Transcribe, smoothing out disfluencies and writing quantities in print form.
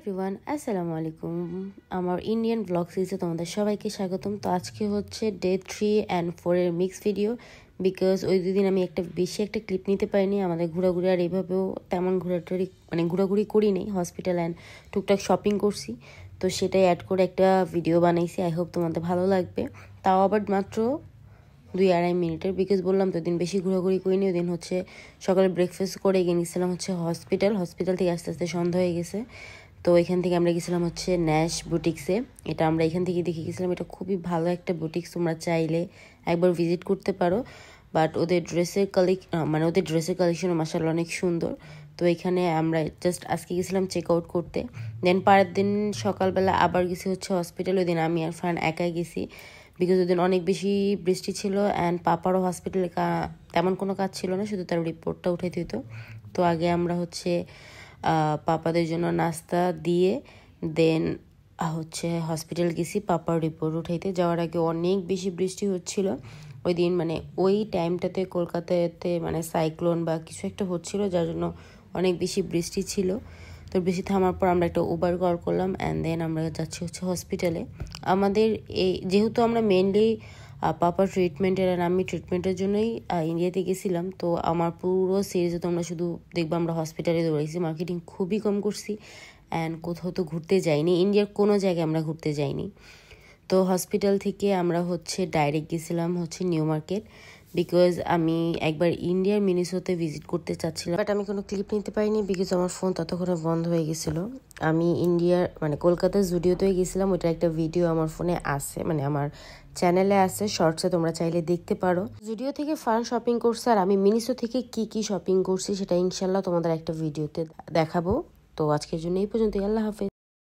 Everyone, আসসালামু আলাইকুম। আমার ইন্ডিয়ান ব্লগ সিরিজে তোমাদের সবাইকে স্বাগতম। তো আজকে হচ্ছে ডে 3 অ্যান্ড 4 এর মিক্স ভিডিও, বিকজ ওই দুদিন আমি বেশি একটা ক্লিপ নিতে পারিনি। আমাদের ঘোরাঘুরি আর এইভাবেও তেমন ঘোরাঘুরি করি নেই, হসপিটাল অ্যান্ড টুকটাক শপিং করছি, তো সেটাই অ্যাড করে একটা ভিডিও বানাইছি। আই হোপ তোমাদের ভালো লাগবে। তাও আবার মাত্র 2-2.5 মিনিটের, বিকজ বললাম তো দিন বেশি ঘোরাঘুরি করিনি। ওই দিন হচ্ছে সকালে ব্রেকফাস্ট করে গিয়ে গেছিলাম হচ্ছে হসপিটাল থেকে আস্তে আস্তে সন্ধ্যা হয়ে গেছে। তো এখান থেকে আমরা গেছিলাম হচ্ছে ন্যাশ বুটিক্সে। এটা আমরা এখান থেকে দেখে গেছিলাম। এটা খুবই ভালো একটা বুটিক্স, তোমরা চাইলে একবার ভিজিট করতে পারো। বাট ওদের ড্রেসের কালেকশনও মাশাআল্লাহ অনেক সুন্দর। তো এখানে আমরা জাস্ট আজকে গেছিলাম চেক আউট করতে, দেন পরের দিন সকালবেলা আবার গেছি হচ্ছে হসপিটাল। ওই দিন আমি আর ফান একাই গেছি, বিকজ ওই দিন অনেক বেশি বৃষ্টি ছিল অ্যান্ড পাপারও হসপিটালে তেমন কোনো কাজ ছিল না, শুধু তার রিপোর্টটা উঠাইতে হতো। তো আগে আমরা হচ্ছে পাপাদের জন্য নাস্তা দিয়ে দেন হচ্ছে হসপিটাল গেছি পাপার রিপোর্ট উঠাইতে। যাওয়ার আগে অনেক বেশি বৃষ্টি হচ্ছিল ওই দিন, মানে ওই টাইমটাতে কলকাতাতে মানে সাইক্লোন বা কিছু একটা হচ্ছিল, যার জন্য অনেক বেশি বৃষ্টি ছিল। তো বৃষ্টি থামার পর আমরা একটা উবার কল করলাম অ্যান্ড দেন আমরা যাচ্ছি হচ্ছে হসপিটালে। আমাদের যেহেতু আমরা মেনলি পাপার ট্রিটমেন্টের আর আমি ট্রিটমেন্টের জন্যই ইন্ডিয়াতে গেছিলাম, তো আমার পুরো সিরিজে তোমরা শুধু দেখবো আমরা হসপিটালে দৌড়াইছি, মার্কেটিং খুবই কম করছি অ্যান্ড কোথাও তো ঘুরতে যাইনি, ইন্ডিয়ার কোনো জায়গায় আমরা ঘুরতে যাইনি। তো হসপিটাল থেকে আমরা হচ্ছে ডাইরেক্ট গেছিলাম হচ্ছে নিউ মার্কেট, বিকজ আমি একবার ইন্ডিয়ার মিনিসোতে ভিজিট করতে চাচ্ছিলাম, বাট আমি কোনো ক্লিপ নিতে পারিনি বিকজ আমার ফোন ততক্ষণে বন্ধ হয়ে গেছিলো। আমি ইন্ডিয়ার মানে কলকাতার জুডিওতে গেছিলাম, ওইটার একটা ভিডিও আমার ফোনে আছে, মানে আমার চ্যানেলে আছে শর্টসে, তোমরা চাইলে দেখতে পারো। জুডিও থেকে ফান শপিং করছে আর আমি মিনিসো থেকে কি কি শপিং করছি সেটা ইনশাল্লাহ তোমাদের একটা ভিডিওতে দেখাবো। তো আজকের জন্য এই পর্যন্তই, আল্লাহ হাফেজ।